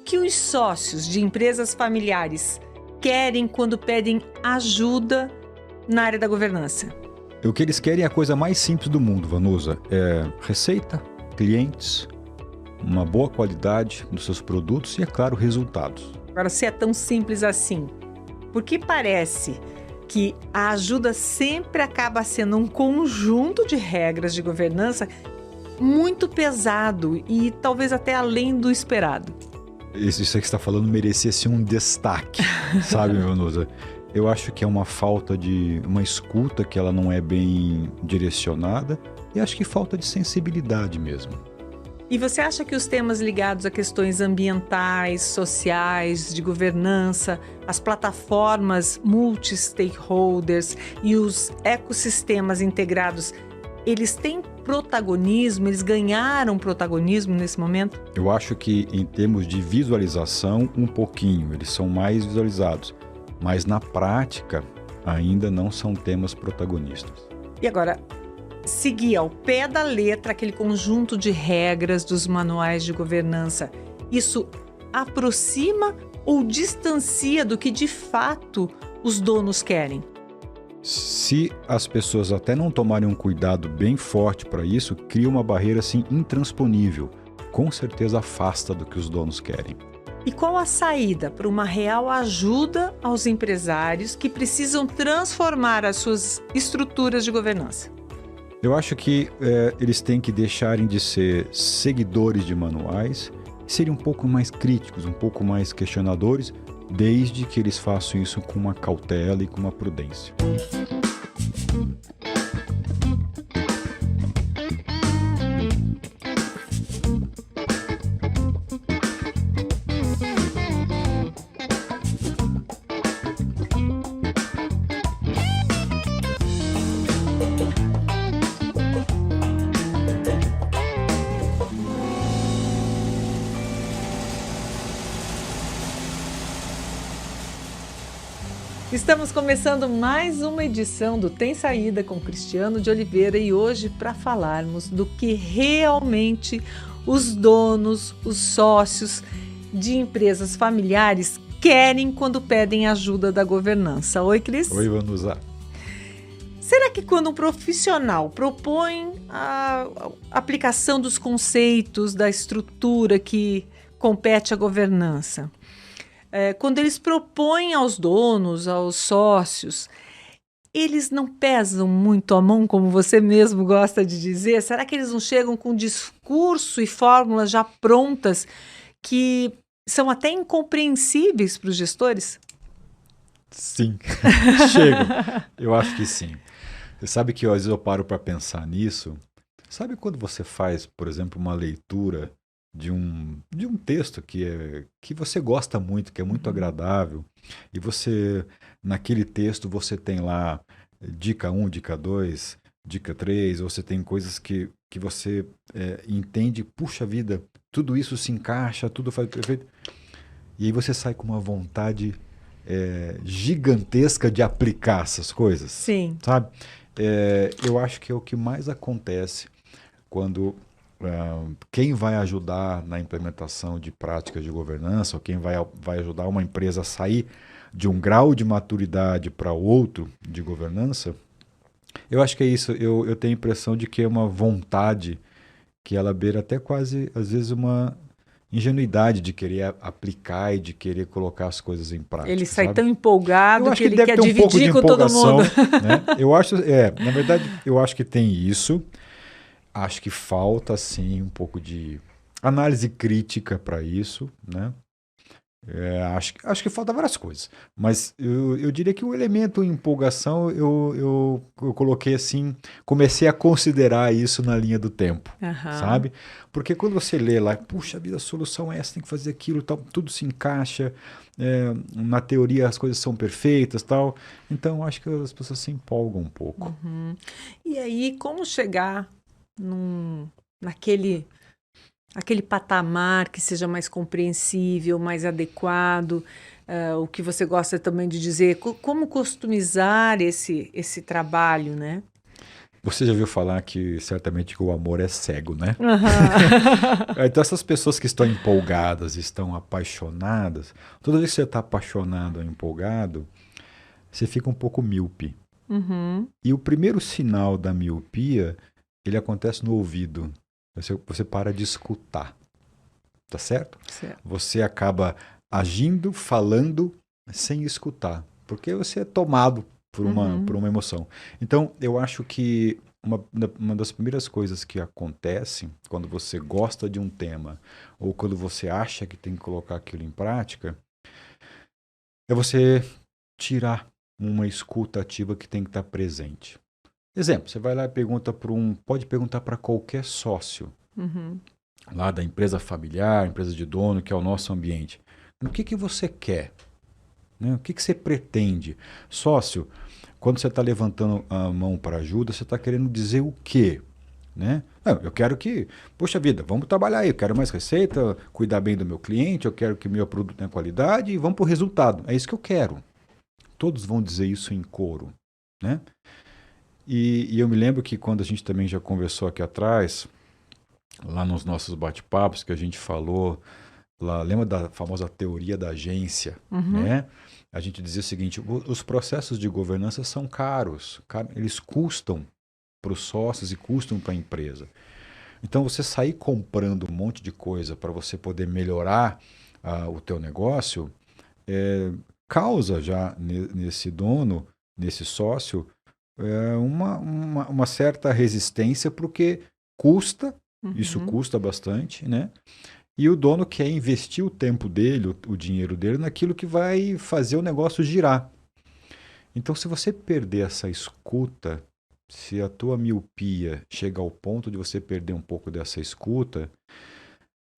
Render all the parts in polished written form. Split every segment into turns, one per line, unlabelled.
que os sócios de empresas familiares querem quando pedem ajuda na área da governança?
O que eles querem é a coisa mais simples do mundo, Vanusa. É receita, clientes, uma boa qualidade dos seus produtos e, é claro, resultados.
Agora, se é tão simples assim, por que parece que a ajuda sempre acaba sendo um conjunto de regras de governança muito pesado e talvez até além do esperado?
Isso aí que você está falando merecia ser um destaque, sabe, Vanusa? Eu acho que é uma falta de uma escuta que ela não é bem direcionada e acho que falta de sensibilidade mesmo.
E você acha que os temas ligados a questões ambientais, sociais, de governança, as plataformas multi-stakeholders e os ecossistemas integrados, eles têm protagonismo, eles ganharam protagonismo nesse momento?
Eu acho que em termos de visualização, um pouquinho, eles são mais visualizados. Mas na prática, ainda não são temas protagonistas.
E agora, seguir ao pé da letra aquele conjunto de regras dos manuais de governança, isso aproxima ou distancia do que de fato os donos querem?
Se as pessoas até não tomarem um cuidado bem forte para isso, cria uma barreira assim intransponível. Com certeza afasta do que os donos querem.
E qual a saída para uma real ajuda aos empresários que precisam transformar as suas estruturas de governança?
Eu acho que eles têm que deixarem de ser seguidores de manuais e serem um pouco mais críticos, um pouco mais questionadores, desde que eles façam isso com uma cautela e com uma prudência.
Estamos começando mais uma edição do Tem Saída com Cristiano de Oliveira e hoje para falarmos do que realmente os donos, os sócios de empresas familiares querem quando pedem ajuda da governança. Oi, Cris.
Oi, Vanusa.
Será que quando um profissional propõe a aplicação dos conceitos da estrutura que compete à governança, quando eles propõem aos donos, aos sócios, eles não pesam muito a mão, como você mesmo gosta de dizer? Será que eles não chegam com discurso e fórmulas já prontas que são até incompreensíveis para os gestores?
Sim, chegam. Eu acho que sim. Você sabe que às vezes eu paro para pensar nisso. Sabe quando você faz, por exemplo, uma leitura de um texto que você gosta muito, que é muito agradável, e você, naquele texto, você tem lá dica 1, dica 2, dica 3, você tem coisas que você entende, puxa vida, tudo isso se encaixa, tudo faz perfeito, e aí você sai com uma vontade gigantesca de aplicar essas coisas.
Sim.
Sabe? Eu acho que é o que mais acontece quando quem vai ajudar na implementação de práticas de governança, ou quem vai ajudar uma empresa a sair de um grau de maturidade para outro de governança, eu acho que é isso. Eu tenho a impressão de que é uma vontade que ela beira até quase, às vezes, uma ingenuidade de querer aplicar e de querer colocar as coisas em prática.
Ele sai
sabe?
tão empolgado que ele quer
dividir
dividir com todo mundo.
Né? Eu acho, na verdade, eu acho que tem isso. Acho que falta, sim, um pouco de análise crítica para isso, né? Acho que falta várias coisas. Mas eu diria que o elemento empolgação, eu coloquei assim, comecei a considerar isso na linha do tempo, sabe? Porque quando você lê lá, puxa vida, a solução é essa, tem que fazer aquilo, tal, tudo se encaixa, na teoria as coisas são perfeitas, tal. Então, acho que as pessoas se empolgam um pouco.
E aí, como chegar naquele patamar que seja mais compreensível, mais adequado, o que você gosta também de dizer, como customizar esse trabalho, né?
Você já viu falar que certamente que o amor é cego, né?
Aham.
Então essas pessoas que estão empolgadas, estão apaixonadas, toda vez que você está apaixonado ou empolgado, você fica um pouco míope.
Uhum.
E o primeiro sinal da miopia, ele acontece no ouvido. Você para de escutar, tá certo?
Certo.
Você acaba agindo, falando, sem escutar, porque você é tomado por
Uhum.
uma emoção. Então, eu acho que uma das primeiras coisas que acontece quando você gosta de um tema ou quando você acha que tem que colocar aquilo em prática, é você tirar uma escuta ativa que tem que estar presente. Exemplo, você vai lá e pergunta para pode perguntar para qualquer sócio
Uhum.
lá da empresa familiar, empresa de dono, que é o nosso ambiente. O que você quer? Né? O que você pretende? Sócio, quando você está levantando a mão para ajuda, você está querendo dizer o quê? Né? Não, eu quero que, poxa vida, vamos trabalhar aí, eu quero mais receita, cuidar bem do meu cliente, eu quero que meu produto tenha qualidade e vamos para o resultado. É isso que eu quero. Todos vão dizer isso em coro. Né? E eu me lembro que quando a gente também já conversou aqui atrás, lá nos nossos bate-papos, que a gente falou, lá, lembra da famosa teoria da agência,
Uhum.
né? A gente dizia o seguinte, os processos de governança são caros, eles custam para os sócios e custam para a empresa. Então, você sair comprando um monte de coisa para você poder melhorar o teu negócio, causa já nesse dono, nesse sócio, uma certa resistência, porque custa, isso
Uhum.
custa bastante, né? E o dono quer investir o tempo dele, o dinheiro dele, naquilo que vai fazer o negócio girar. Então, se você perder essa escuta, se a tua miopia chega ao ponto de você perder um pouco dessa escuta,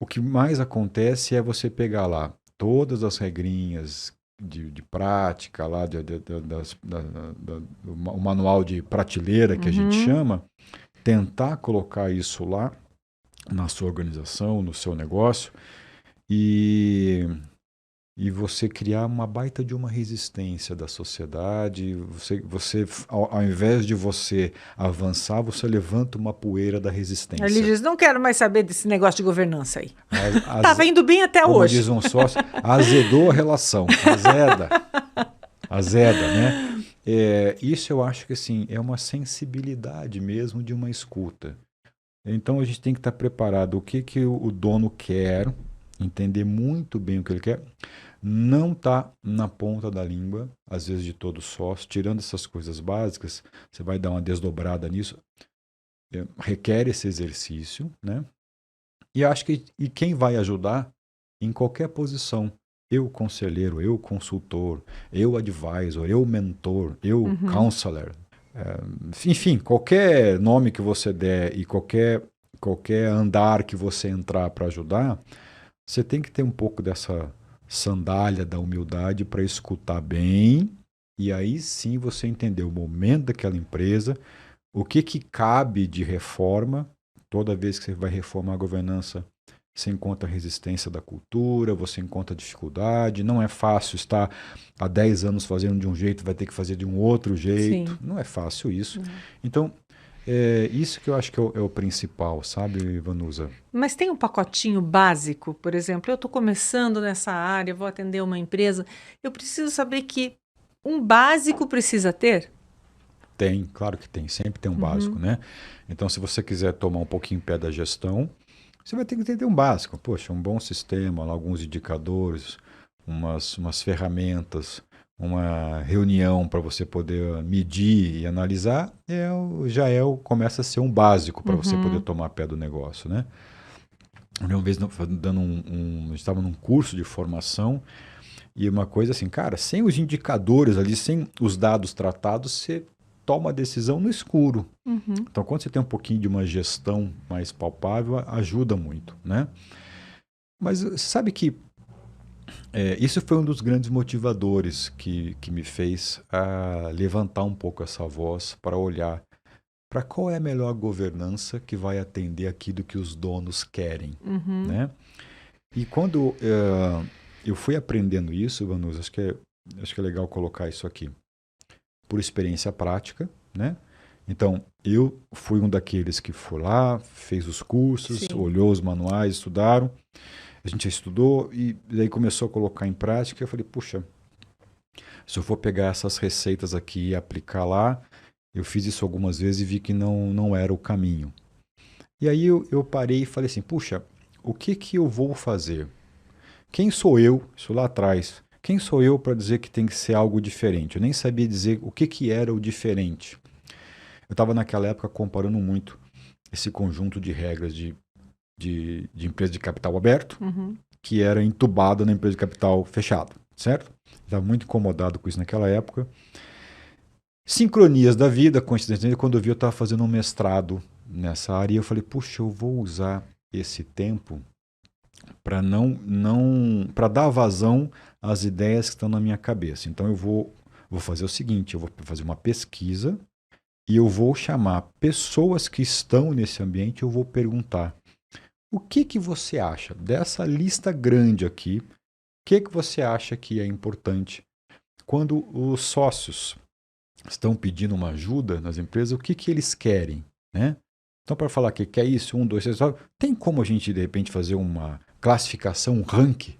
o que mais acontece é você pegar lá todas as regrinhas de prática, lá o manual de prateleira que a gente
Uhum.
chama, tentar colocar isso lá na sua organização, no seu negócio, e, e você criar uma baita de uma resistência da sociedade. Você ao invés de você avançar, você levanta uma poeira da
Ele
resistência.
diz, não quero mais saber desse negócio de governança aí.
As,
Tava
as,
indo bem até
como
hoje.
diz um sócio, azedou a relação, azeda, né? Isso eu acho que assim, é uma sensibilidade mesmo de uma escuta. Então a gente tem que estar preparado o que o dono quer, entender muito bem o que ele quer, não tá na ponta da língua, às vezes de todo sócio, tirando essas coisas básicas, você vai dar uma desdobrada nisso, requer esse exercício, né? E acho que quem vai ajudar em qualquer posição, eu conselheiro, eu consultor, eu advisor, eu mentor, eu
Uhum.
counselor, enfim, qualquer nome que você der e qualquer andar que você entrar para ajudar, você tem que ter um pouco dessa sandália da humildade para escutar bem e aí sim você entender o momento daquela empresa, o que cabe de reforma. Toda vez que você vai reformar a governança, você encontra resistência da cultura, você encontra dificuldade, não é fácil estar há 10 anos fazendo de um jeito, vai ter que fazer de um outro jeito,
Sim.
não é fácil isso.
Não.
Então, isso que eu acho que é o principal, sabe, Vanusa?
Mas tem um pacotinho básico, por exemplo, eu estou começando nessa área, vou atender uma empresa, eu preciso saber que um básico precisa ter?
Tem, claro que tem, sempre tem um básico,
Uhum.
né? Então, se você quiser tomar um pouquinho em pé da gestão, você vai ter que ter um básico. Poxa, um bom sistema, alguns indicadores, umas ferramentas, uma reunião para você poder medir e analisar, começa a ser um básico para você poder
Uhum.
tomar pé do negócio, né? Uma vez dando estava num curso de formação e uma coisa assim, cara, sem os indicadores ali, sem os dados tratados, você toma a decisão no escuro.
Uhum.
Então, quando você tem um pouquinho de uma gestão mais palpável, ajuda muito, né? Mas sabe que isso foi um dos grandes motivadores que me fez levantar um pouco essa voz para olhar para qual é a melhor governança que vai atender aquilo que os donos querem,
Uhum.
né? E quando eu fui aprendendo isso, Vanusa, acho que é legal colocar isso aqui, por experiência prática, né? Então, eu fui um daqueles que foi lá, fez os cursos,
Sim.
olhou os manuais, estudaram. A gente estudou e daí começou a colocar em prática. Eu falei, puxa, se eu for pegar essas receitas aqui e aplicar lá, eu fiz isso algumas vezes e vi que não era o caminho. E aí eu parei e falei assim, puxa, o que que eu vou fazer? Quem sou eu, isso lá atrás, quem sou eu para dizer que tem que ser algo diferente? Eu nem sabia dizer o que que era o diferente. Eu estava naquela época comparando muito esse conjunto de regras de empresa de capital aberto,
Uhum.
que era entubada na empresa de capital fechado, certo? Estava muito incomodado com isso naquela época. Sincronias da vida, coincidentemente, quando eu vi eu estava fazendo um mestrado nessa área e eu falei, puxa, eu vou usar esse tempo para para dar vazão às ideias que estão na minha cabeça. Então vou fazer o seguinte, eu vou fazer uma pesquisa e eu vou chamar pessoas que estão nesse ambiente, eu vou perguntar: o que que você acha dessa lista grande aqui? O que que você acha que é importante quando os sócios estão pedindo uma ajuda nas empresas? O que que eles querem, né? Então, para falar que quer isso, um, dois, três, quatro, tem como a gente, de repente, fazer uma classificação, um ranking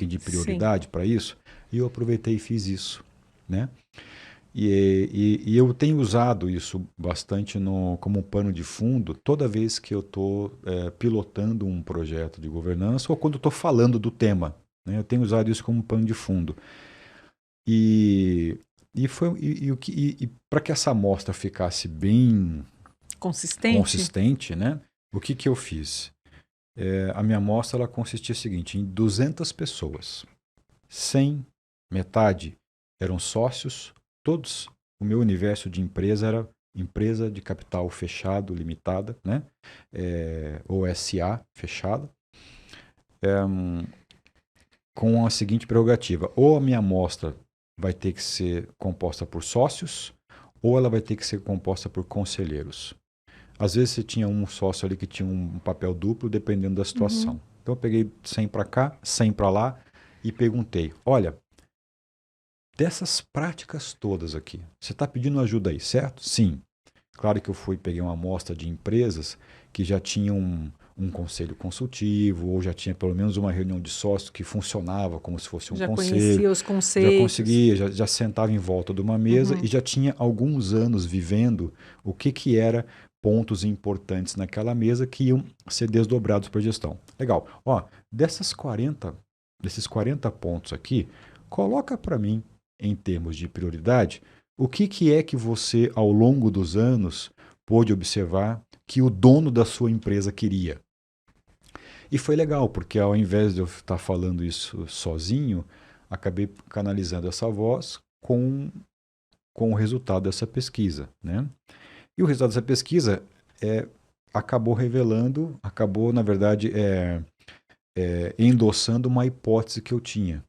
de
Sim.
prioridade para isso? E eu aproveitei e fiz isso, né? E eu tenho usado isso bastante como um pano de fundo toda vez que eu estou pilotando um projeto de governança ou quando estou falando do tema, né? Eu tenho usado isso como um pano de fundo. E, e para que essa amostra ficasse bem
Consistente?
consistente, né? O que que eu fiz? A minha amostra ela consistia o seguinte, em 200 pessoas. 100, metade, eram sócios, todos. O meu universo de empresa era empresa de capital fechado, limitada, né? Ou SA, fechada, com a seguinte prerrogativa: ou a minha amostra vai ter que ser composta por sócios, ou ela vai ter que ser composta por conselheiros. Às vezes você tinha um sócio ali que tinha um papel duplo, dependendo da situação.
Uhum.
Então eu peguei 100 para cá, 100 para lá e perguntei: olha, dessas práticas todas aqui, você está pedindo ajuda aí, certo? Sim. Claro que eu peguei uma amostra de empresas que já tinham um conselho consultivo, ou já tinha pelo menos uma reunião de sócios que funcionava como se fosse um
Já
conselho.
conhecia os
Já
conceitos.
conseguia, já sentava em volta de uma mesa e
Uhum.
já tinha alguns anos vivendo o que era pontos importantes naquela mesa que iam ser desdobrados para a gestão. Legal. Ó, desses 40 pontos aqui, coloca para mim, em termos de prioridade, o que é que você, ao longo dos anos, pôde observar que o dono da sua empresa queria. E foi legal, porque ao invés de eu estar falando isso sozinho, acabei canalizando essa voz com o resultado dessa pesquisa, né? E o resultado dessa pesquisa acabou revelando, acabou, na verdade, endossando uma hipótese que eu tinha,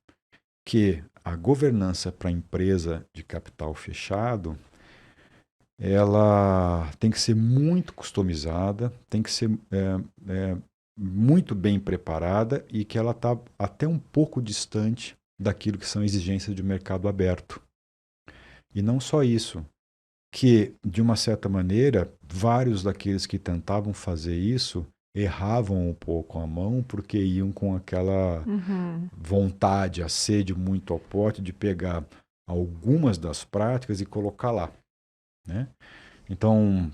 que a governança para a empresa de capital fechado, ela tem que ser muito customizada, tem que ser muito bem preparada e que ela está até um pouco distante daquilo que são exigências de mercado aberto. E não só isso, que, de uma certa maneira, vários daqueles que tentavam fazer isso erravam um pouco a mão porque iam com aquela
Uhum.
vontade, a sede muito ao pote de pegar algumas das práticas e colocar lá, né? Então,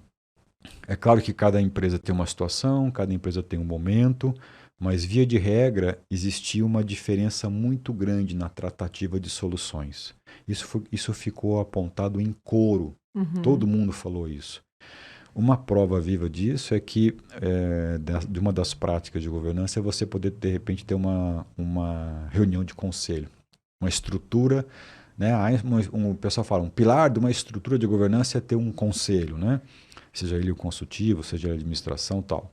é claro que cada empresa tem uma situação, cada empresa tem um momento, mas via de regra existia uma diferença muito grande na tratativa de soluções. Isso ficou apontado em coro. Todo
Uhum.
mundo falou isso. Uma prova viva disso é que de uma das práticas de governança é você poder, de repente, ter uma reunião de conselho, uma estrutura, né? O pessoal fala, um pilar de uma estrutura de governança é ter um conselho, né? Seja ele o consultivo, seja ele a administração, tal.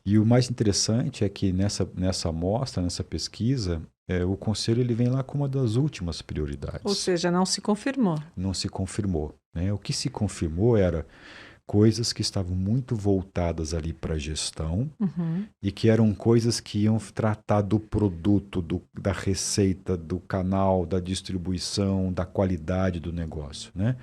E o mais interessante é que nessa amostra, nessa pesquisa, o conselho ele vem lá como uma das últimas
Ou
prioridades.
seja, não se confirmou.
Não se confirmou, né? O que se confirmou era coisas que estavam muito voltadas ali para a gestão e que eram coisas que iam tratar do produto, da receita, do canal, da distribuição, da qualidade do negócio, né?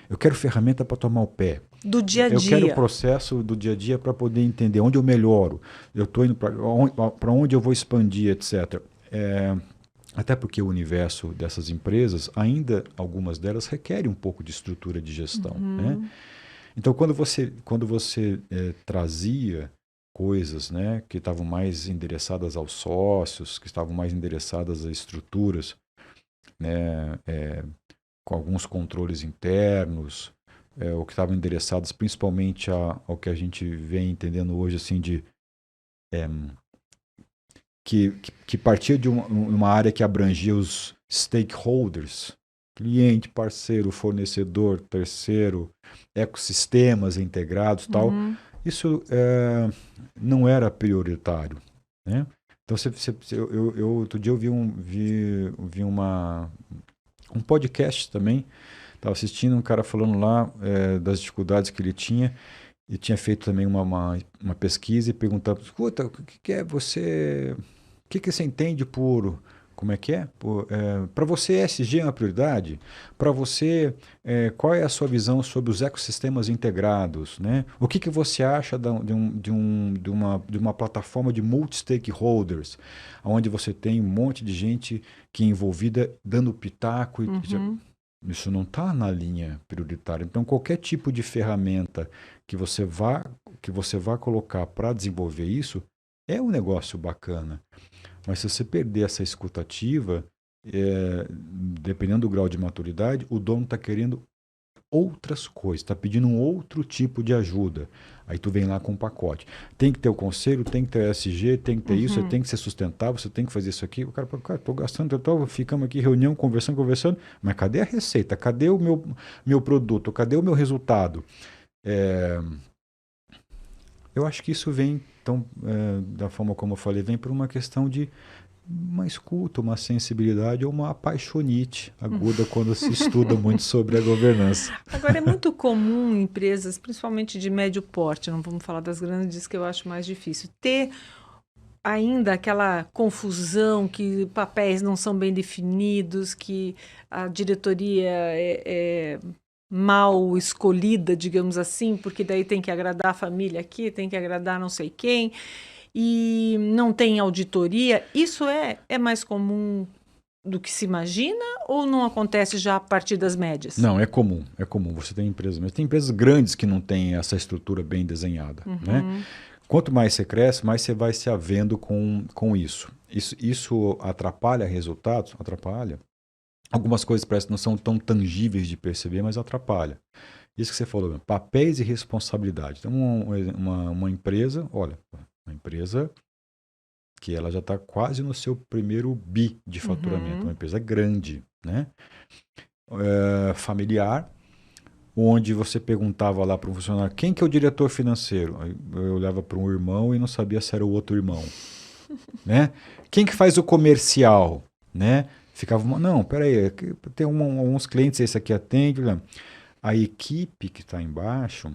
Eu quero ferramenta para tomar o pé.
Do dia a dia.
Eu quero o processo do dia a dia para poder entender onde eu melhoro, eu estou indo para onde eu vou expandir, etc. Até porque o universo dessas empresas, ainda algumas delas requerem um pouco de estrutura de gestão, né? Então, quando você trazia coisas, né, que estavam mais endereçadas aos sócios, que estavam mais endereçadas a estruturas, né, com alguns controles internos, ou que estavam endereçados principalmente ao que a gente vem entendendo hoje, assim, que partia de uma área que abrangia os stakeholders, cliente, parceiro, fornecedor, terceiro, ecossistemas integrados, tal. Isso não era prioritário, né? Então, eu outro dia eu vi um podcast também, estava assistindo um cara falando lá das dificuldades que ele tinha, e tinha feito também uma pesquisa e perguntava, escuta, o que é você... O que você entende por... Como é que é? Para você, ESG é uma prioridade? Para você, qual é a sua visão sobre os ecossistemas integrados, né? O que você acha de uma plataforma de multi-stakeholders, onde você tem um monte de gente que é envolvida dando pitaco? Isso não está na linha prioritária. Então, qualquer tipo de ferramenta que você vá colocar para desenvolver isso é um negócio bacana. Mas se você perder essa escutativa, dependendo do grau de maturidade, o dono está querendo outras coisas, está pedindo um outro tipo de ajuda. Aí tu vem lá com um pacote. Tem que ter o conselho, tem que ter o ESG, tem que ter isso, tem que ser sustentável, você tem que fazer isso aqui. O cara fala, estou gastando, ficamos aqui reunião, conversando, mas cadê a receita? Cadê o meu produto? Cadê o meu resultado? Eu acho que isso vem, então, da forma como eu falei, vem por uma questão de uma escuta, uma sensibilidade ou uma apaixonite aguda quando se estuda muito sobre a governança.
Agora, é muito comum em empresas, principalmente de médio porte, não vamos falar das grandes, que eu acho mais difícil, ter ainda aquela confusão que papéis não são bem definidos, que a diretoria é mal escolhida, digamos assim, porque daí tem que agradar a família aqui, tem que agradar não sei quem, e não tem auditoria. Isso é mais comum do que se imagina ou não acontece já a partir das médias?
Não, é comum. Você tem empresas, mas tem empresas grandes que não têm essa estrutura bem desenhada, né? Quanto mais você cresce, mais você vai se havendo com isso. Isso atrapalha resultados? Atrapalha. Algumas coisas parece que não são tão tangíveis de perceber, mas atrapalha. Isso que você falou, papéis e responsabilidade. Então, uma empresa, olha, uma empresa que ela já está quase no seu primeiro bi de faturamento, uma empresa grande, né? Familiar, onde você perguntava lá para um funcionário, quem que é o diretor financeiro? Eu olhava para um irmão e não sabia se era o outro irmão, né? Quem que faz o comercial, né? Ficava, não, peraí, tem uns clientes, esse aqui atende. A equipe que está embaixo,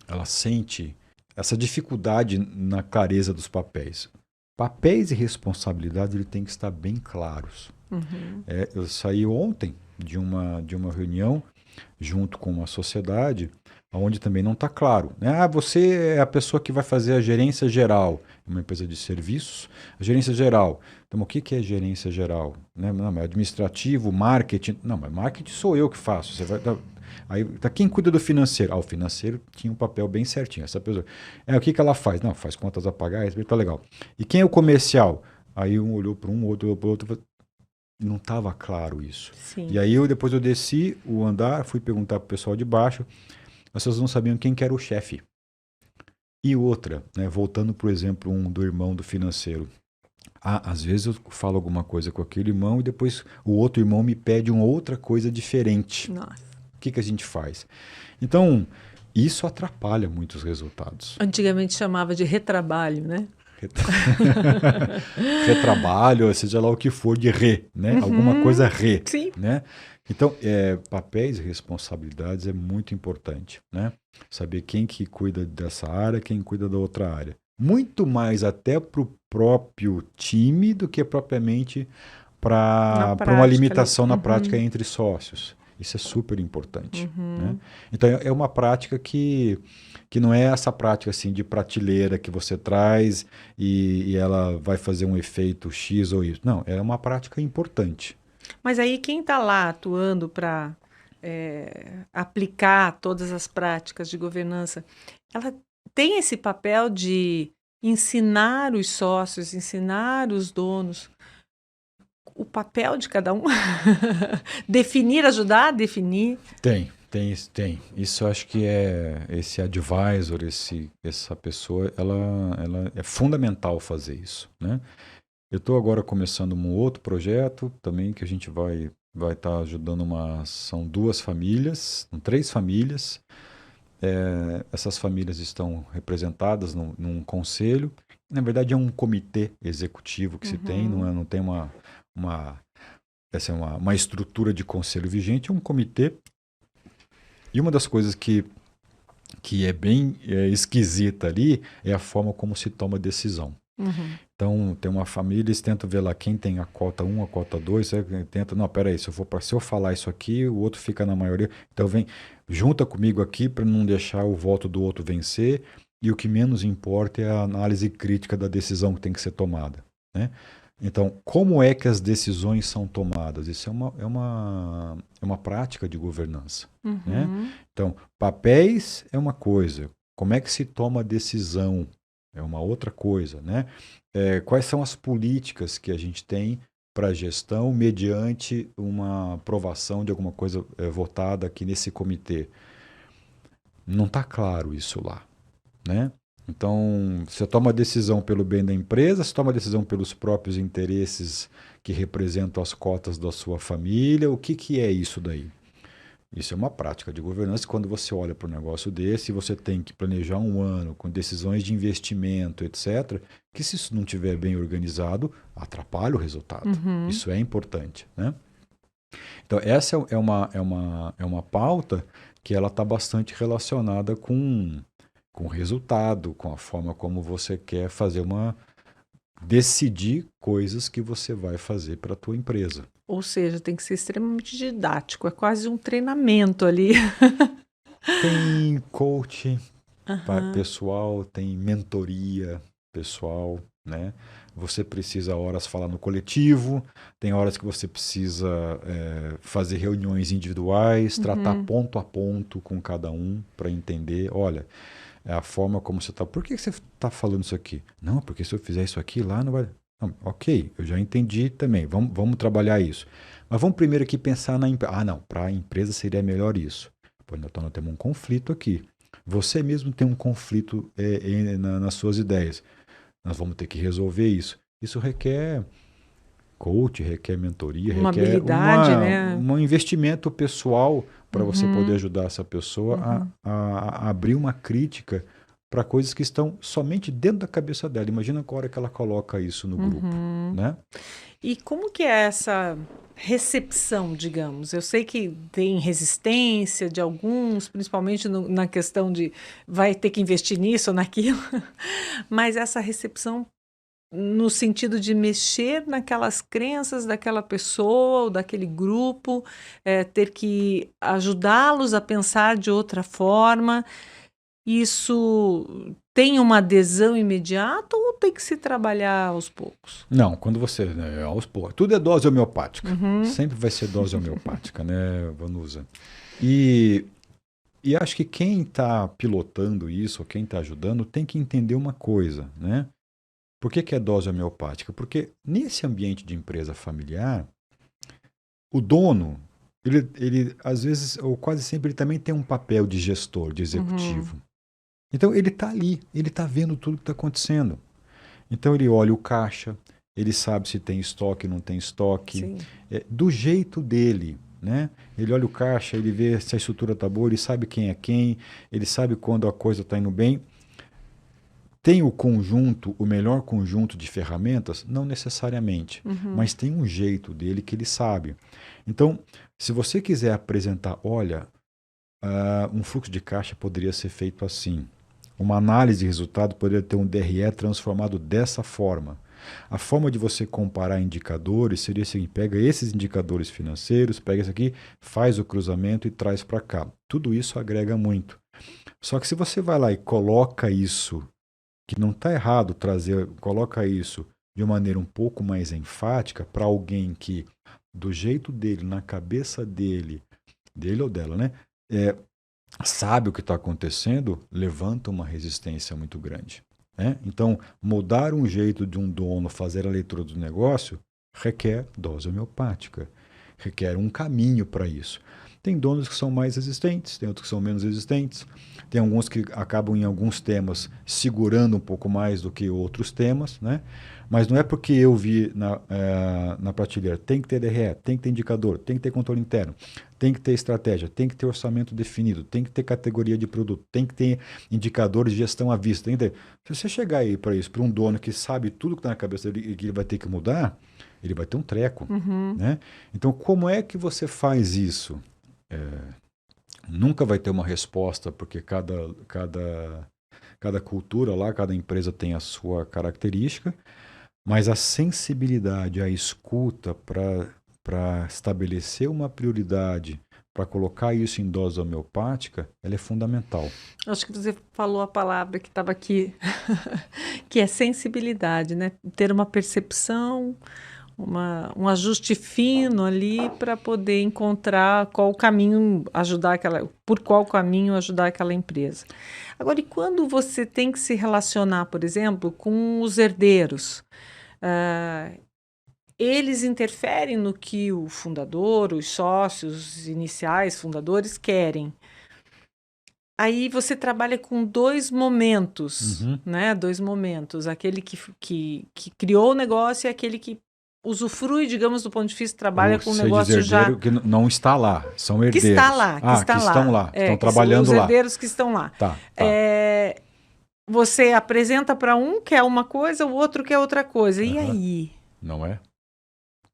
ela sente essa dificuldade na clareza dos papéis. Papéis e responsabilidades ele tem que estar bem claros. Eu saí ontem de uma reunião junto com uma sociedade onde também não está claro, né? Você é a pessoa que vai fazer a gerência geral, uma empresa de serviços, a gerência geral. Então, o que é gerência geral? Né? Não, é administrativo, marketing. Não, mas marketing sou eu que faço. Você vai, aí, quem cuida do financeiro? O financeiro tinha um papel bem certinho. Essa pessoa. O que ela faz? Não, faz contas a pagar, tá legal. E quem é o comercial? Aí um olhou para um, outro olhou para o outro. Não estava claro isso.
Sim.
E aí depois eu desci o andar, fui perguntar para o pessoal de baixo. As pessoas não sabiam quem que era o chefe. E outra, né, voltando para o exemplo do irmão do financeiro. Às vezes eu falo alguma coisa com aquele irmão e depois o outro irmão me pede uma outra coisa diferente.
Nossa.
O que a gente faz? Então, isso atrapalha muitos resultados.
Antigamente chamava de retrabalho, né?
Retrabalho, seja lá o que for de né? Alguma coisa
Sim.
né? Então, papéis e responsabilidades é muito importante, né? Saber quem que cuida dessa área, quem cuida da outra área. Muito mais até para o próprio time do que propriamente
Na
para uma
prática ali.
limitação na prática entre sócios. Isso é super importante, né?
Uhum.
Então, é uma prática que não é essa prática assim de prateleira que você traz e ela vai fazer um efeito X ou Y. Não, é uma prática importante.
Mas aí quem está lá atuando para aplicar todas as práticas de governança, ela tem esse papel de ensinar os sócios, ensinar os donos o papel de cada um, definir, ajudar a definir.
Tem. Isso eu acho que é esse advisor, essa pessoa, ela é fundamental fazer isso, né? Eu estou agora começando um outro projeto também que a gente vai estar ajudando são 2 famílias, são 3 famílias. Essas famílias estão representadas num conselho. Na verdade, é um comitê executivo que se tem, não tem uma estrutura de conselho vigente, é um comitê. E uma das coisas que é bem esquisita ali é a forma como se toma decisão.
Uhum.
Então, tem uma família, eles tentam ver lá quem tem a cota 1, a cota 2, tenta, não, peraí, se eu falar isso aqui, o outro fica na maioria. Então, junta comigo aqui para não deixar o voto do outro vencer, e o que menos importa é a análise crítica da decisão que tem que ser tomada, né? Então, como é que as decisões são tomadas? Isso é uma prática de governança, né? Então, papéis é uma coisa, como é que se toma a decisão é uma outra coisa, né? Quais são as políticas que a gente tem para a gestão mediante uma aprovação de alguma coisa votada aqui nesse comitê? Não está claro isso lá, né? Então, você toma a decisão pelo bem da empresa, você toma a decisão pelos próprios interesses que representam as cotas da sua família. O que é isso daí? Isso é uma prática de governança. Quando você olha para um negócio desse, você tem que planejar um ano com decisões de investimento, etc., que se isso não estiver bem organizado, atrapalha o resultado. Isso é importante, né? Então, essa é uma pauta que ela está bastante relacionada com o resultado, com a forma como você quer decidir coisas que você vai fazer para a tua empresa.
Ou seja, tem que ser extremamente didático, é quase um treinamento ali.
Tem coach pessoal, tem mentoria pessoal, né? Você precisa horas falar no coletivo, tem horas que você precisa fazer reuniões individuais, tratar ponto a ponto com cada um para entender, olha, a forma como você está. Por que você está falando isso aqui? Não, porque se eu fizer isso aqui lá não vai. Não, ok, eu já entendi também. Vamos trabalhar isso. Mas vamos primeiro aqui pensar na empresa. Ah, não, para a empresa seria melhor isso. Pô, então nós temos um conflito aqui. Você mesmo tem um conflito nas suas ideias. Nós vamos ter que resolver isso. Isso requer coach, requer mentoria,
Uma
requer
habilidade, né?
um investimento pessoal para você poder ajudar essa pessoa a abrir uma crítica para coisas que estão somente dentro da cabeça dela. Imagina a hora que ela coloca isso no grupo, né?
E como que é essa recepção, digamos? Eu sei que tem resistência de alguns, principalmente na questão de vai ter que investir nisso ou naquilo, mas essa recepção no sentido de mexer naquelas crenças daquela pessoa ou daquele grupo, ter que ajudá-los a pensar de outra forma. Isso tem uma adesão imediata ou tem que se trabalhar aos poucos?
Não, quando você... aos poucos. Tudo é dose homeopática. Sempre vai ser dose homeopática, né, Vanusa? E acho que quem está pilotando isso, ou quem está ajudando, tem que entender uma coisa, né? Por que é dose homeopática? Porque nesse ambiente de empresa familiar, o dono, ele às vezes, ou quase sempre, ele também tem um papel de gestor, de executivo. Então ele está ali, ele está vendo tudo que está acontecendo. Então ele olha o caixa, ele sabe se tem estoque, não tem estoque, do jeito dele, né? Ele olha o caixa, ele vê se a estrutura está boa, ele sabe quem é quem, ele sabe quando a coisa está indo bem. Tem o melhor conjunto de ferramentas? Não necessariamente, mas tem um jeito dele que ele sabe. Então, se você quiser apresentar, olha, um fluxo de caixa poderia ser feito assim. Uma análise de resultado poderia ter um DRE transformado dessa forma. A forma de você comparar indicadores seria assim, pega esses indicadores financeiros, pega esse aqui, faz o cruzamento e traz para cá. Tudo isso agrega muito. Só que se você vai lá e coloca isso, que não está errado coloca isso de uma maneira um pouco mais enfática para alguém que, do jeito dele, na cabeça dele ou dela, né, sabe o que está acontecendo, levanta uma resistência muito grande. Né? Então, mudar um jeito de um dono fazer a leitura do negócio requer dose homeopática, requer um caminho para isso. Tem donos que são mais resistentes, tem outros que são menos resistentes, tem alguns que acabam em alguns temas segurando um pouco mais do que outros temas, né? Mas não é porque eu vi na prateleira, tem que ter DRE, tem que ter indicador, tem que ter controle interno, tem que ter estratégia, tem que ter orçamento definido, tem que ter categoria de produto, tem que ter indicadores de gestão à vista. Tem que ter. Se você chegar aí para isso, para um dono que sabe tudo que está na cabeça dele e que ele vai ter que mudar, ele vai ter um treco. Né? Então, como é que você faz isso? Nunca vai ter uma resposta, porque cada cultura lá, cada empresa tem a sua característica, mas a sensibilidade, a escuta para estabelecer uma prioridade, para colocar isso em dose homeopática, ela é fundamental.
Acho que você falou a palavra que estava aqui, que é sensibilidade, né? Ter uma percepção, um ajuste fino ali para poder encontrar qual caminho por qual caminho ajudar aquela empresa. Agora, e quando você tem que se relacionar, por exemplo, com os herdeiros? Eles interferem no que o fundador, os sócios iniciais, fundadores, querem. Aí você trabalha com dois momentos, né? Dois momentos. Aquele que criou o negócio e aquele que usufrui, digamos, do ponto de vista, trabalha com o negócio já...
que não está lá, são herdeiros.
Que está lá,
estão lá, estão trabalhando lá.
Os herdeiros que estão lá.
Tá.
Você apresenta para um que é uma coisa, o outro quer outra coisa. E aí?
Não é?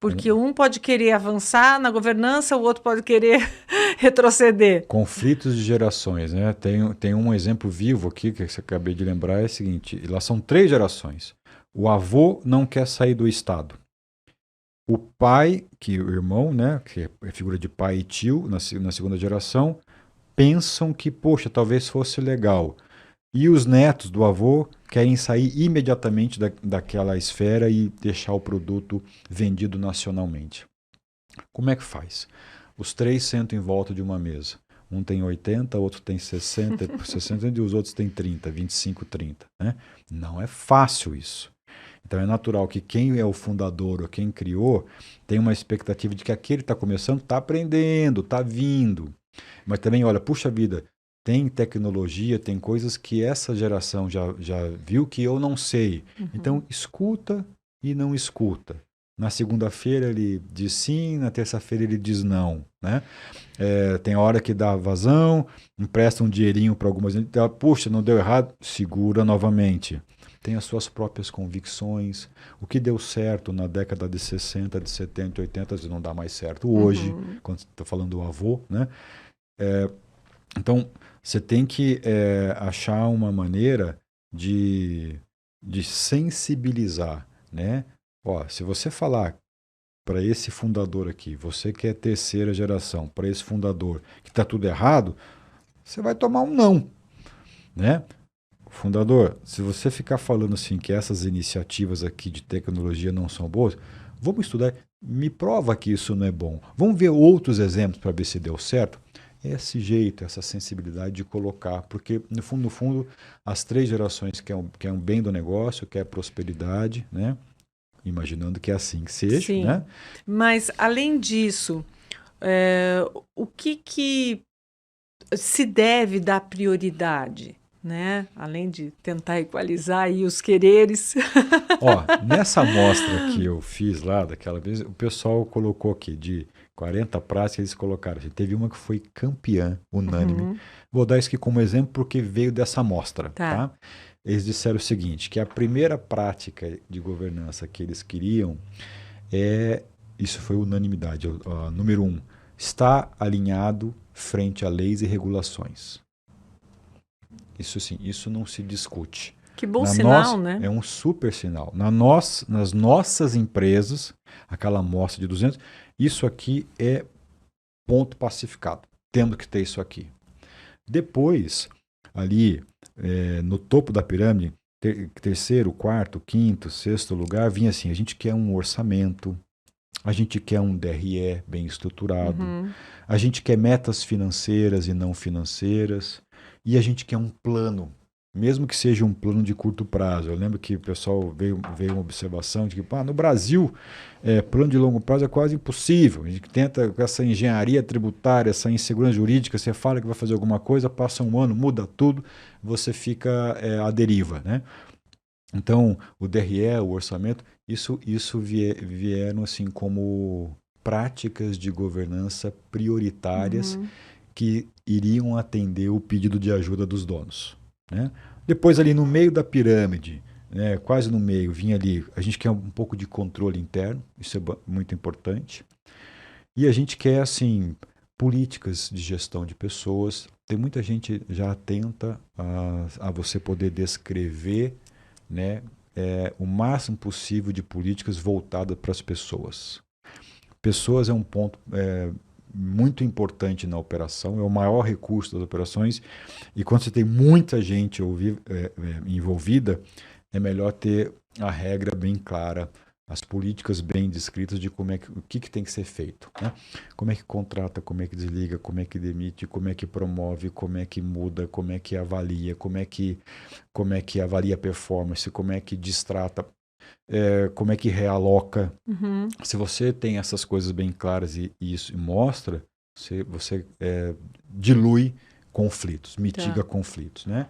Porque um pode querer avançar na governança, o outro pode querer retroceder.
Conflitos de gerações, né? Tem um exemplo vivo aqui que eu acabei de lembrar, é o seguinte, lá são 3 gerações. O avô não quer sair do estado. O pai, o irmão, né, que é figura de pai e tio na segunda geração, pensam que, poxa, talvez fosse legal. E os netos do avô querem sair imediatamente daquela esfera e deixar o produto vendido nacionalmente. Como é que faz? Os 3 sentam em volta de uma mesa. Um tem 80, outro tem 60 e os outros têm 30, 25, 30. Né? Não é fácil isso. Então é natural que quem é o fundador ou quem criou tem uma expectativa de que aquele está começando, está aprendendo, está vindo. Mas também, olha, puxa vida, tem tecnologia, tem coisas que essa geração já viu que eu não sei. Então escuta e não escuta. Na segunda-feira ele diz sim, na terça-feira ele diz não. Né? Tem hora que dá vazão, empresta um dinheirinho para algumas gente, puxa, não deu errado, segura novamente. Tem as suas próprias convicções. O que deu certo na década de 60, de 70, 80, às vezes não dá mais certo hoje, quando estou falando do avô. Né? Então, você tem que achar uma maneira de sensibilizar. Né? Se você falar para esse fundador aqui, você que é terceira geração, para esse fundador que está tudo errado, você vai tomar um não. Né? Fundador, se você ficar falando assim que essas iniciativas aqui de tecnologia não são boas, vamos estudar, me prova que isso não é bom. Vamos ver outros exemplos para ver se deu certo. É esse jeito, essa sensibilidade de colocar, porque no fundo, as 3 gerações querem um bem do negócio, quer prosperidade, né? Imaginando que é assim que seja.
Sim.
Né?
Mas, além disso, o que se deve dar prioridade? Né? Além de tentar equalizar aí os quereres.
Nessa amostra que eu fiz lá, daquela vez, o pessoal colocou aqui, de 40 práticas, eles colocaram. Teve uma que foi campeã, unânime. Vou dar isso aqui como exemplo porque veio dessa amostra. Tá? eles disseram o seguinte, que a primeira prática de governança que eles queriam isso foi unanimidade, número 1, está alinhado frente a leis e regulações. Isso sim, isso não se discute.
Que bom sinal, né?
É um super sinal. Nas nossas empresas, aquela amostra de 200, isso aqui é ponto pacificado. Tendo que ter isso aqui. Depois, ali no topo da pirâmide, terceiro, quarto, quinto, sexto lugar, vinha assim, a gente quer um orçamento, a gente quer um DRE bem estruturado, a gente quer metas financeiras e não financeiras, e a gente quer um plano, mesmo que seja um plano de curto prazo. Eu lembro que o pessoal veio uma observação de que no Brasil, plano de longo prazo é quase impossível. A gente tenta com essa engenharia tributária, essa insegurança jurídica, você fala que vai fazer alguma coisa, passa um ano, muda tudo, você fica à deriva, né? Então, o DRE, o orçamento, isso vieram assim como práticas de governança prioritárias que iriam atender o pedido de ajuda dos donos, né? Depois ali no meio da pirâmide, né, quase no meio, vinha ali, a gente quer um pouco de controle interno, isso é muito importante. E a gente quer, assim, políticas de gestão de pessoas. Tem muita gente já atenta a você poder descrever, né, o máximo possível de políticas voltadas para as pessoas. Pessoas é um ponto muito importante na operação, é o maior recurso das operações, e quando você tem muita gente envolvida, é melhor ter a regra bem clara, as políticas bem descritas de o que tem que ser feito, né? Como é que contrata, como é que desliga, como é que demite, como é que promove, como é que muda, como é que avalia, como é que avalia a performance, como é que distrata, como é que realoca. Se você tem essas coisas bem claras e isso mostra, você dilui conflitos, mitiga conflitos, né?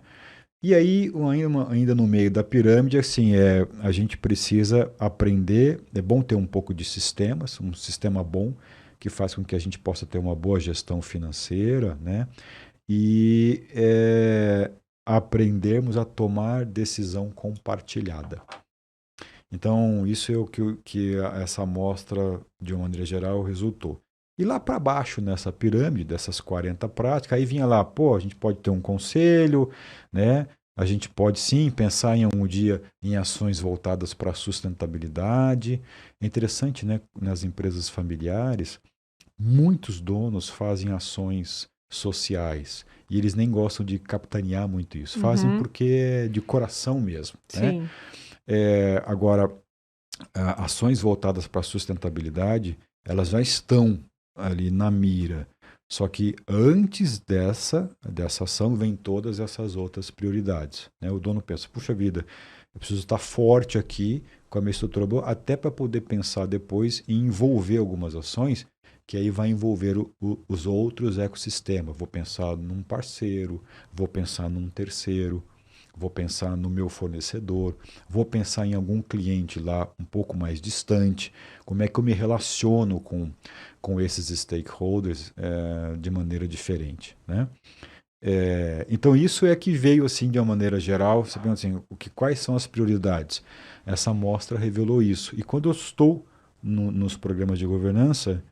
E aí, ainda no meio da pirâmide, assim, a gente precisa aprender, é bom ter um pouco de sistemas, um sistema bom, que faz com que a gente possa ter uma boa gestão financeira, né? E aprendermos a tomar decisão compartilhada. Então, isso é o que essa amostra, de uma maneira geral, resultou. E lá para baixo, nessa pirâmide dessas 40 práticas, aí vinha lá, a gente pode ter um conselho, né? A gente pode sim pensar em algum dia em ações voltadas para a sustentabilidade. É interessante, né? Nas empresas familiares, muitos donos fazem ações sociais e eles nem gostam de capitanear muito isso. Fazem porque é de coração mesmo, né? Agora, ações voltadas para a sustentabilidade, elas já estão ali na mira. Só que antes dessa ação vem todas essas outras prioridades, né? O dono pensa, puxa vida, eu preciso estar forte aqui com a minha estrutura boa, até para poder pensar depois em envolver algumas ações, que aí vai envolver os outros ecossistemas. Vou pensar num parceiro, vou pensar num terceiro, vou pensar no meu fornecedor, vou pensar em algum cliente lá um pouco mais distante, como é que eu me relaciono com esses stakeholders de maneira diferente, né? Então isso é que veio assim de uma maneira geral, sabendo assim, quais são as prioridades. Essa amostra revelou isso. E quando eu estou nos programas de governança,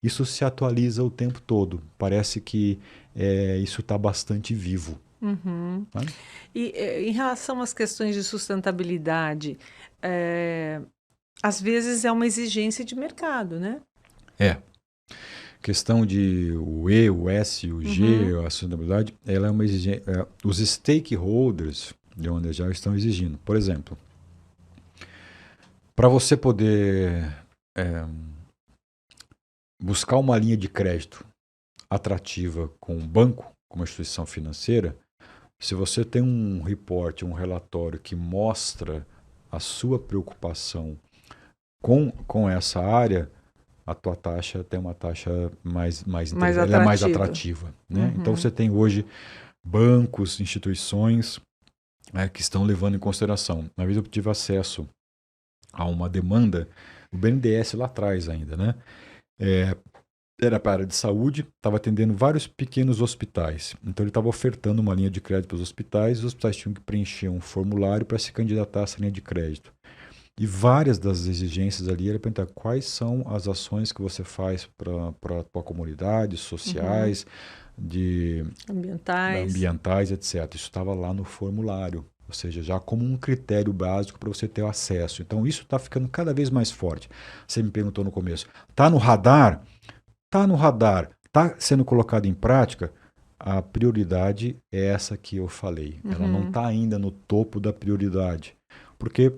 isso se atualiza o tempo todo. Parece que isso está bastante vivo. Tá?
E em relação às questões de sustentabilidade, às vezes é uma exigência de mercado, né?
Questão de o E, o S e o G, a sustentabilidade, ela é uma exigência. Os stakeholders, de onde já estão exigindo. Por exemplo, para você poder buscar uma linha de crédito atrativa com um banco, com uma instituição financeira, se você tem um report, um relatório que mostra a sua preocupação com essa área, a tua taxa tem uma taxa mais ela é mais atrativa, né? Então você tem hoje bancos, instituições que estão levando em consideração. Uma vez eu tive acesso a uma demanda, o BNDES lá atrás ainda, né? era para a área de saúde, estava atendendo vários pequenos hospitais. Então ele estava ofertando uma linha de crédito para os hospitais, e os hospitais tinham que preencher um formulário para se candidatar a essa linha de crédito. E várias das exigências ali era perguntar quais são as ações que você faz para a tua comunidade, sociais, de ambientais, etc. Isso estava lá no formulário, ou seja, já como um critério básico para você ter acesso. Então isso está ficando cada vez mais forte. Você me perguntou no começo, está no radar? Está no radar, está sendo colocado em prática? A prioridade é essa que eu falei. Ela não está ainda no topo da prioridade, porque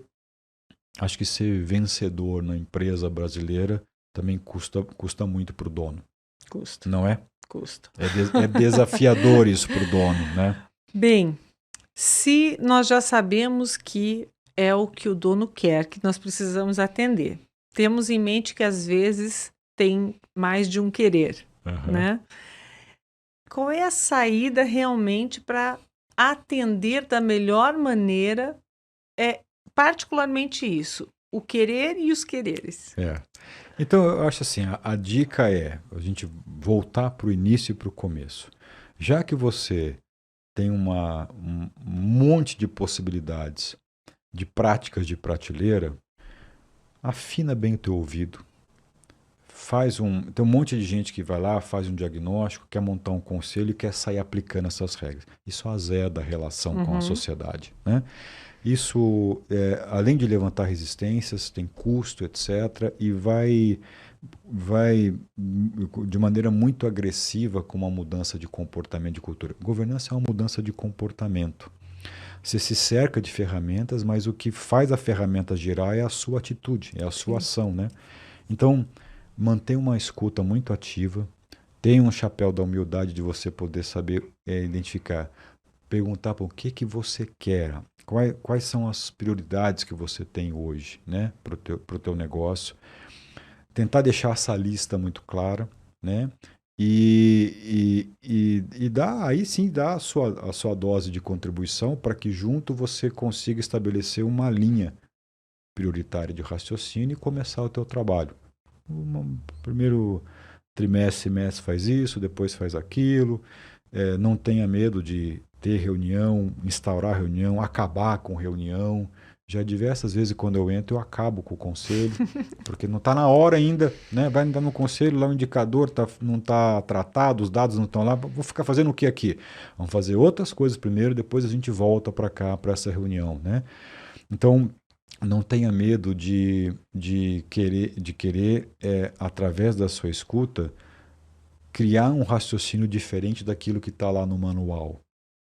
acho que ser vencedor na empresa brasileira também custa muito para o dono.
Custa.
Não é?
Custa.
É desafiador isso para o dono, né?
Bem, se nós já sabemos que é o que o dono quer, que nós precisamos atender, temos em mente que às vezes tem mais de um querer, né? Qual é a saída realmente para atender da melhor maneira, particularmente isso, o querer e os quereres?
Então, eu acho assim, a dica é a gente voltar para o início e para o começo. Já que você tem um monte de possibilidades de práticas de prateleira, afina bem o teu ouvido. Tem um monte de gente que vai lá, faz um diagnóstico, quer montar um conselho e quer sair aplicando essas regras. Isso azeda a relação com a sociedade, né? Isso, além de levantar resistências, tem custo, etc. E vai de maneira muito agressiva com uma mudança de comportamento, de cultura. Governança é uma mudança de comportamento. Você se cerca de ferramentas, mas o que faz a ferramenta girar é a sua atitude, é a sua ação, né? Então, mantenha uma escuta muito ativa, tenha um chapéu da humildade de você poder saber identificar, perguntar para o que você quer, quais são as prioridades que você tem hoje, né, para o teu negócio, tentar deixar essa lista muito clara, né, e aí sim dá a sua dose de contribuição para que junto você consiga estabelecer uma linha prioritária de raciocínio e começar o teu trabalho. Primeiro trimestre, semestre faz isso, depois faz aquilo. Não tenha medo de ter reunião, instaurar reunião, acabar com reunião. Já diversas vezes quando eu entro, eu acabo com o conselho, porque não está na hora ainda, né? Vai entrar no conselho, lá o indicador não está tratado, os dados não estão lá, vou ficar fazendo o que aqui? Vamos fazer outras coisas primeiro, depois a gente volta para cá, para essa reunião, né? Então, não tenha medo de querer através da sua escuta, criar um raciocínio diferente daquilo que está lá no manual.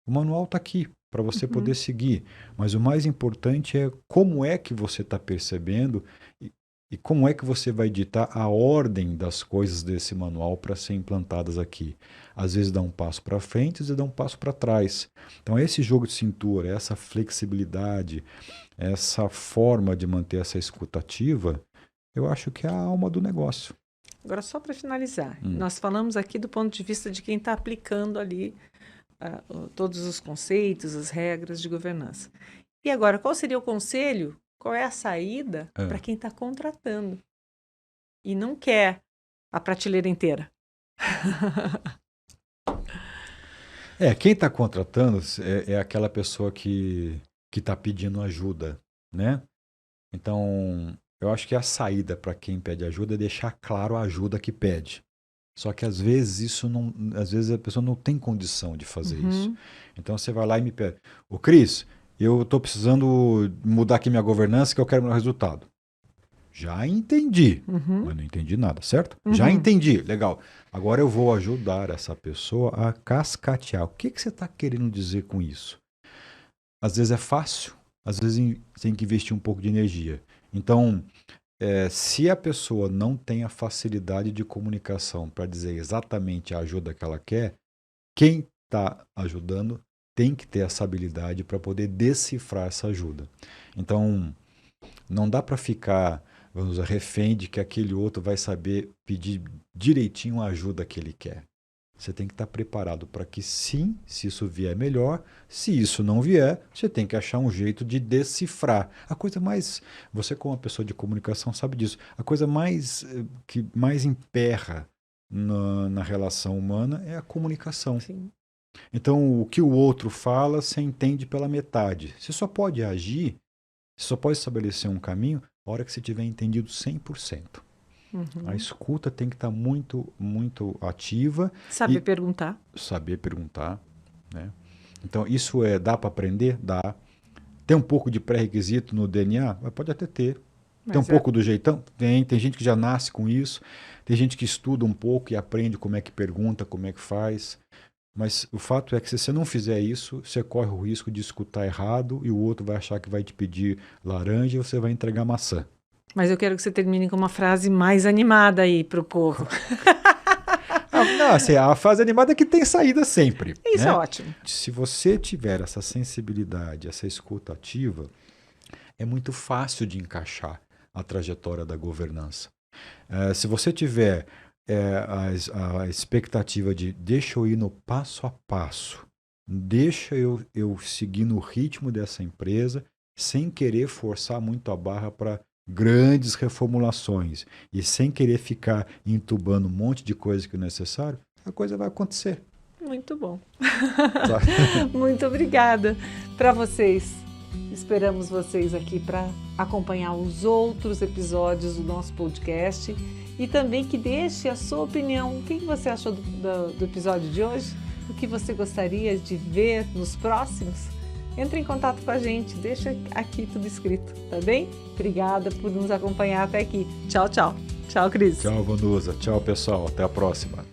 O manual está aqui para você poder seguir, mas o mais importante é como é que você está percebendo e como é que você vai ditar a ordem das coisas desse manual para serem implantadas aqui. Às vezes dá um passo para frente, às vezes dá um passo para trás. Então esse jogo de cintura, essa flexibilidade, essa forma de manter essa escuta ativa, eu acho que é a alma do negócio.
Agora, só para finalizar, nós falamos aqui do ponto de vista de quem está aplicando ali todos os conceitos, as regras de governança. E agora, qual seria o conselho? Qual é a saída para quem está contratando e não quer a prateleira inteira?
Quem está contratando é aquela pessoa que está pedindo ajuda, né? Então, eu acho que a saída para quem pede ajuda é deixar claro a ajuda que pede. Só que às vezes a pessoa não tem condição de fazer isso. Então você vai lá e me pede, Cris, eu estou precisando mudar aqui minha governança que eu quero meu resultado. Já entendi, mas não entendi nada, certo? Já entendi, legal. Agora eu vou ajudar essa pessoa a cascatear. O que você está querendo dizer com isso? Às vezes é fácil, às vezes tem que investir um pouco de energia. Então, se a pessoa não tem a facilidade de comunicação para dizer exatamente a ajuda que ela quer, quem está ajudando tem que ter essa habilidade para poder decifrar essa ajuda. Então, não dá para ficar, vamos dizer, refém de que aquele outro vai saber pedir direitinho a ajuda que ele quer. Você tem que estar preparado para que sim, se isso vier melhor, se isso não vier, você tem que achar um jeito de decifrar. A coisa mais, você como uma pessoa de comunicação sabe disso, a coisa mais que mais emperra na relação humana é a comunicação.
Sim.
Então, o que o outro fala, você entende pela metade. Você só pode agir, você só pode estabelecer um caminho na hora que você tiver entendido 100%. A escuta tem que estar muito, muito ativa.
Saber perguntar.
Saber perguntar, né? Então, isso dá para aprender? Dá. Tem um pouco de pré-requisito no DNA? Pode até ter. Tem um pouco do jeitão? Tem gente que já nasce com isso. Tem gente que estuda um pouco e aprende como é que pergunta, como é que faz. Mas o fato é que se você não fizer isso, você corre o risco de escutar errado e o outro vai achar que vai te pedir laranja e você vai entregar maçã.
Mas eu quero que você termine com uma frase mais animada aí para o povo.
Não, assim, a frase animada é que tem saída sempre.
Isso
né?
é ótimo.
Se você tiver essa sensibilidade, essa escuta ativa, é muito fácil de encaixar a trajetória da governança. Se você tiver a expectativa de deixa eu ir no passo a passo, deixa eu seguir no ritmo dessa empresa, sem querer forçar muito a barra para grandes reformulações e sem querer ficar entubando um monte de coisa que é necessário, a coisa vai acontecer.
Muito bom. Muito obrigada para vocês. Esperamos vocês aqui para acompanhar os outros episódios do nosso podcast e também que deixe a sua opinião. O que você achou do episódio de hoje? O que você gostaria de ver nos próximos? Entre em contato com a gente, deixa aqui tudo escrito, tá bem? Obrigada por nos acompanhar até aqui. Tchau, tchau. Tchau, Cris.
Tchau, Vanusa. Tchau, pessoal. Até a próxima.